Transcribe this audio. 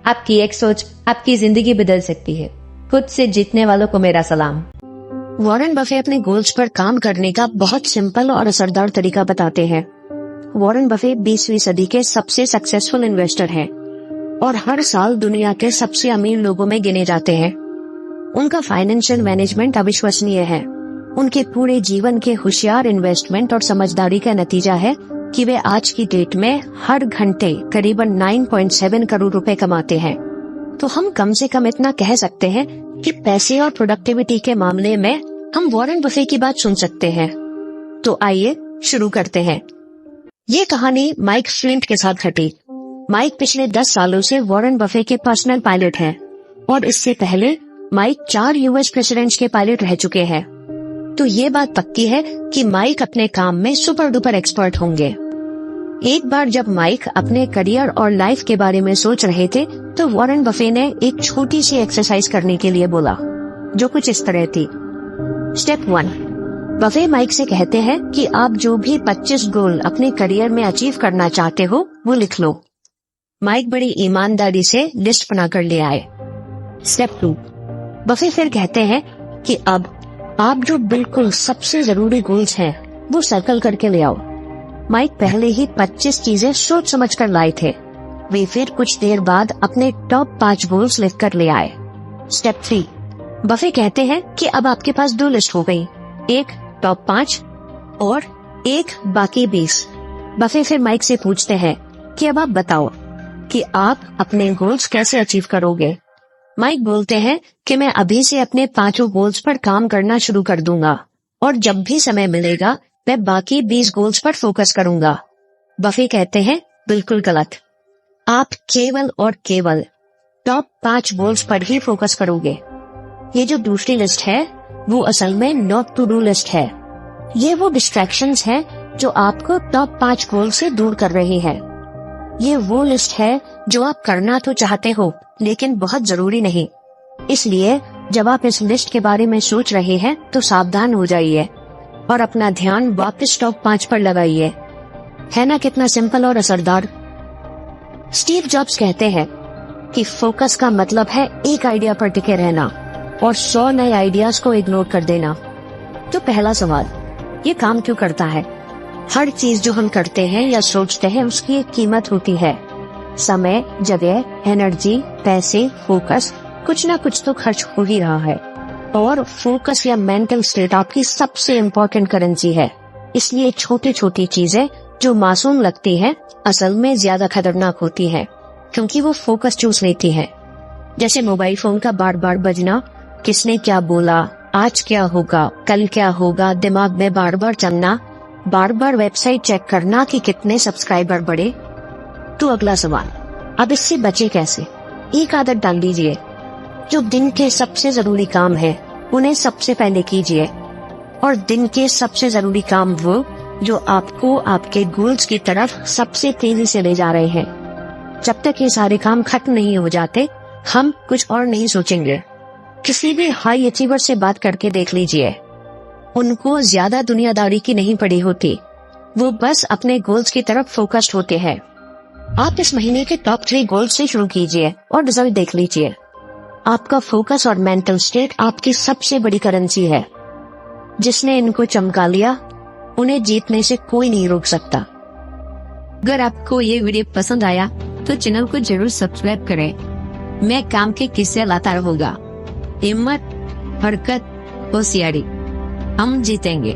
आपकी एक सोच आपकी जिंदगी बदल सकती है। खुद से जीतने वालों को मेरा सलाम। वॉरेन बफे अपने गोल्स पर काम करने का बहुत सिंपल और असरदार तरीका बताते हैं। वॉरेन बफे 20वीं सदी के सबसे सक्सेसफुल इन्वेस्टर हैं और हर साल दुनिया के सबसे अमीर लोगों में गिने जाते हैं। उनका फाइनेंशियल मैनेजमेंट अविश्वसनीय है। उनके पूरे जीवन के होशियार इन्वेस्टमेंट और समझदारी का नतीजा है कि वे आज की डेट में हर घंटे करीबन 9.7 करोड़ रुपए कमाते हैं। तो हम कम से कम इतना कह सकते हैं कि पैसे और प्रोडक्टिविटी के मामले में हम वॉरेन बफे की बात सुन सकते हैं। तो आइए शुरू करते हैं। ये कहानी माइक फ्लिंट के साथ घटी। माइक पिछले 10 सालों से वॉरेन बफे के पर्सनल पायलट हैं और इससे पहले माइक 4 यूएस प्रेसिडेंट्स के पायलट रह चुके हैं। तो ये बात पक्की है कि माइक अपने काम में सुपर डुपर एक्सपर्ट होंगे। एक बार जब माइक अपने करियर और लाइफ के बारे में सोच रहे थे तो वॉरेन बफे ने एक छोटी सी एक्सरसाइज करने के लिए बोला, जो कुछ इस तरह थी। स्टेप 1, बफे माइक से कहते हैं कि आप जो भी 25 गोल अपने करियर में अचीव करना चाहते हो वो लिख लो। माइक बड़ी ईमानदारी से लिस्ट बनाकर ले आए। स्टेप 2, बफे फिर कहते हैं कि अब आप जो बिल्कुल सबसे जरूरी गोल्स हैं वो सर्कल करके ले आओ। माइक पहले ही 25 चीजें सोच समझ कर लाए थे। वे फिर कुछ देर बाद अपने टॉप 5 गोल्स लिख कर ले आए। स्टेप 3, बफे कहते हैं कि अब आपके पास 2 लिस्ट हो गई, एक टॉप 5 और एक बाकी 20। बफे फिर माइक से पूछते हैं कि अब आप बताओ कि आप अपने गोल्स कैसे अचीव करोगे। माइक बोलते हैं कि मैं अभी से अपने 5 गोल्स पर काम करना शुरू कर दूंगा और जब भी समय मिलेगा मैं बाकी 20 गोल्स पर फोकस करूंगा। बफे कहते हैं बिल्कुल गलत। आप केवल और केवल टॉप 5 गोल्स पर ही फोकस करोगे। ये जो दूसरी लिस्ट है वो असल में नॉट टू डू लिस्ट है। ये वो डिस्ट्रैक्शंस हैं जो आपको टॉप 5 गोल से दूर कर रही है। ये वो लिस्ट है जो आप करना तो चाहते हो लेकिन बहुत जरूरी नहीं। इसलिए जब आप इस लिस्ट के बारे में सोच रहे हैं तो सावधान हो जाइए और अपना ध्यान वापस टॉप 5 पर लगाइए। है ना कितना सिंपल और असरदार। स्टीव जॉब्स कहते हैं कि फोकस का मतलब है एक आइडिया पर टिके रहना और 100 नए आइडियाज को इग्नोर कर देना। तो पहला सवाल, ये काम क्यों करता है? हर चीज जो हम करते हैं या सोचते हैं उसकी एक कीमत होती है। समय, जगह, एनर्जी, पैसे, फोकस, कुछ ना कुछ तो खर्च हो ही रहा है। और फोकस या मेंटल स्टेट आपकी सबसे इम्पोर्टेंट करेंसी है। इसलिए छोटी छोटी चीजें जो मासूम लगती हैं असल में ज्यादा खतरनाक होती हैं क्योंकि वो फोकस चूस लेती हैं। जैसे मोबाइल फोन का बार बार बजना, किसने क्या बोला, आज क्या होगा, कल क्या होगा, दिमाग में बार बार चलना, बार बार वेबसाइट चेक करना कि कितने सब्सक्राइबर बढ़े। तो अगला सवाल, अब इससे बचे कैसे? एक आदत डाल दीजिए। जो दिन के सबसे जरूरी काम है उन्हें सबसे पहले कीजिए और दिन के सबसे जरूरी काम वो जो आपको आपके गोल्स की तरफ सबसे तेजी से ले जा रहे हैं। जब तक ये सारे काम खत्म नहीं हो जाते हम कुछ और नहीं सोचेंगे। किसी भी हाई अचीवर से बात करके देख लीजिए, उनको ज्यादा दुनियादारी की नहीं पड़ी होती। वो बस अपने गोल्स की तरफ फोकस्ड होते हैं। आप इस महीने के टॉप 3 गोल्स से शुरू कीजिए और रिजल्ट देख लीजिए। आपका फोकस और मेंटल स्टेट आपकी सबसे बड़ी करेंसी है। जिसने इनको चमका लिया उन्हें जीतने से कोई नहीं रोक सकता। अगर आपको ये वीडियो पसंद आया तो चैनल को जरूर सब्सक्राइब करें। मैं काम के किस्से लाता रहूंगा। हिम्मत, हरकत, होशियारी, हम जीतेंगे।